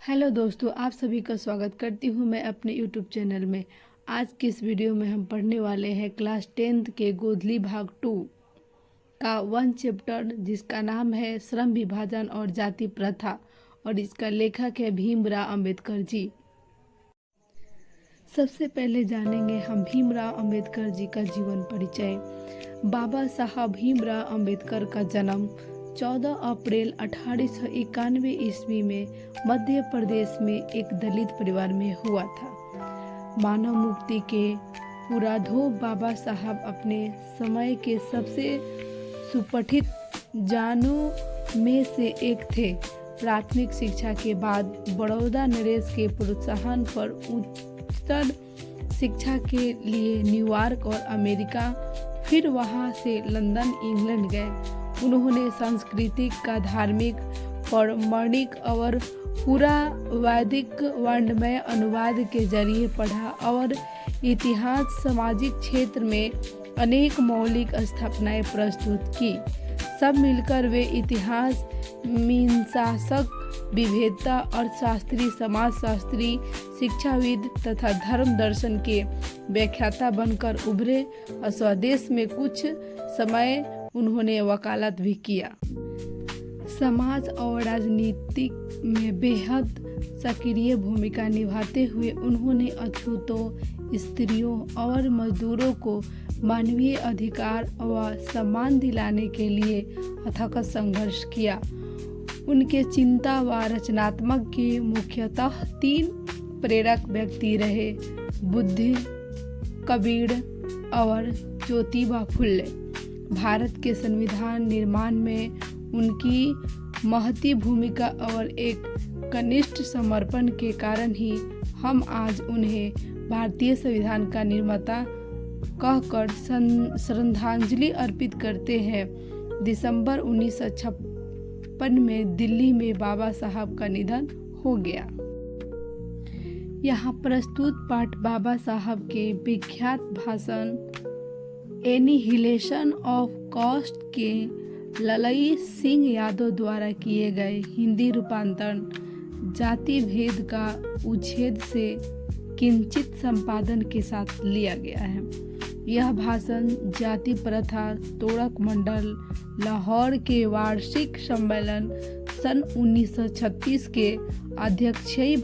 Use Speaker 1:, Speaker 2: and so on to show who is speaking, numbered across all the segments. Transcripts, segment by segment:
Speaker 1: Hello दोस्तों, आप सभी का स्वागत करती हूँ मैं अपने यूट्यूब चैनल में। आज की इस वीडियो में हम पढ़ने वाले हैं क्लास 10th के गोधली भाग 2 का 1 चैप्टर, जिसका नाम है श्रम विभाजन और जाति प्रथा, और इसका लेखक है भीमराव अंबेडकर जी। सबसे पहले जानेंगे हम भीमराव अंबेडकर जी का जीवन परिचय। बाबा साहब भीमराव अंबेडकर का जन्म 14 अप्रैल 1891 ईस्वी में मध्य प्रदेश में एक दलित परिवार में हुआ था। मानव मुक्ति के पुरोधा बाबा साहब अपने समय के सबसे सुपठित जानों में से एक थे। प्राथमिक शिक्षा के बाद बड़ौदा नरेश के प्रोत्साहन पर उच्चतर शिक्षा के लिए न्यूयॉर्क और अमेरिका, फिर वहां से लंदन, इंग्लैंड गए। उन्होंने सांस्कृतिक का धार्मिक, पौराणिक और पूरा वैदिक वर्णमय अनुवाद के जरिए पढ़ा और इतिहास, सामाजिक क्षेत्र में अनेक मौलिक स्थापनाएं प्रस्तुत की। सब मिलकर वे इतिहास, मीमांसक, विभेदता और शास्त्री, समाजशास्त्री, शिक्षाविद तथा धर्म दर्शन के व्याख्याता बनकर उभरे और स्वदेश में कुछ समय उन्होंने वकालत भी किया। समाज और राजनीति में बेहद सक्रिय भूमिका निभाते हुए उन्होंने अछूतों, स्त्रियों और मजदूरों को मानवीय अधिकार व सम्मान दिलाने के लिए अथक संघर्ष किया। उनके चिंता व रचनात्मक के मुख्यतः 3 प्रेरक व्यक्ति रहे: बुद्ध, कबीर और ज्योतिबा फुले। भारत के संविधान निर्माण में उनकी महती भूमिका और एक कनिष्ठ समर्पण के कारण ही हम आज उन्हें भारतीय संविधान का निर्माता कहकर श्रद्धांजलि अर्पित करते हैं। दिसंबर 1956 में दिल्ली में बाबा साहब का निधन हो गया। यहाँ प्रस्तुत पाठ बाबा साहब के विख्यात भाषण एनिहिलेशन ऑफ कास्ट के ललई सिंह यादव द्वारा किए गए हिंदी रूपांतरण जाति भेद का उच्छेद से किंचित संपादन के साथ लिया गया है। यह भाषण जाति प्रथा तोड़क मंडल लाहौर के वार्षिक सम्मेलन सन 1936 के अध्यक्षीय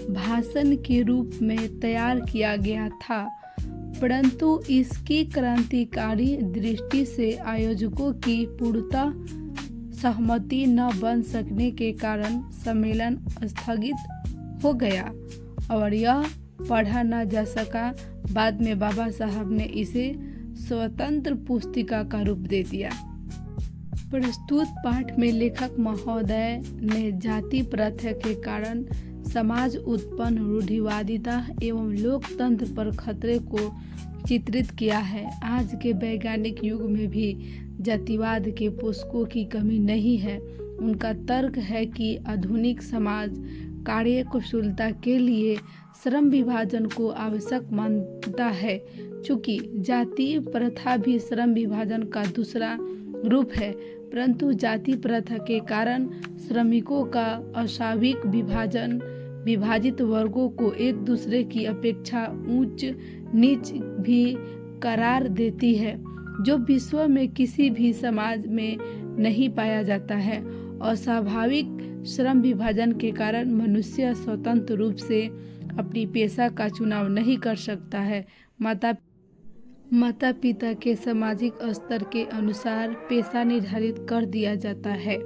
Speaker 1: भाषण के रूप में तैयार किया गया था, परंतु इसकी क्रांतिकारी दृष्टि से आयोजकों की पूर्णतः सहमति न बन सकने के कारण सम्मेलन स्थगित हो गया और यह पढ़ा न जा सका। बाद में बाबा साहब ने इसे स्वतंत्र पुस्तिका का रूप दे दिया। प्रस्तुत पाठ में लेखक महोदय ने जाति प्रथा के कारण समाज उत्पन्न रूढ़िवादिता एवं लोकतंत्र पर खतरे को चित्रित किया है। आज के वैज्ञानिक युग में भी जातिवाद के पोषकों की कमी नहीं है। उनका तर्क है कि आधुनिक समाज कार्यकुशलता के लिए श्रम विभाजन को आवश्यक मानता है। चूंकि जाति प्रथा भी श्रम विभाजन का दूसरा रूप है, परंतु जाति प्रथा के कारण श्रमिकों का अस्वाभाविक विभाजित वर्गों को एक दूसरे की अपेक्षा ऊंच नीच भी करार देती है, जो विश्व में किसी भी समाज में नहीं पाया जाता है। अस्वाभाविक श्रम विभाजन के कारण मनुष्य स्वतंत्र रूप से अपनी पेशा का चुनाव नहीं कर सकता है। माता पिता के सामाजिक स्तर के अनुसार पेशा निर्धारित कर दिया जाता है।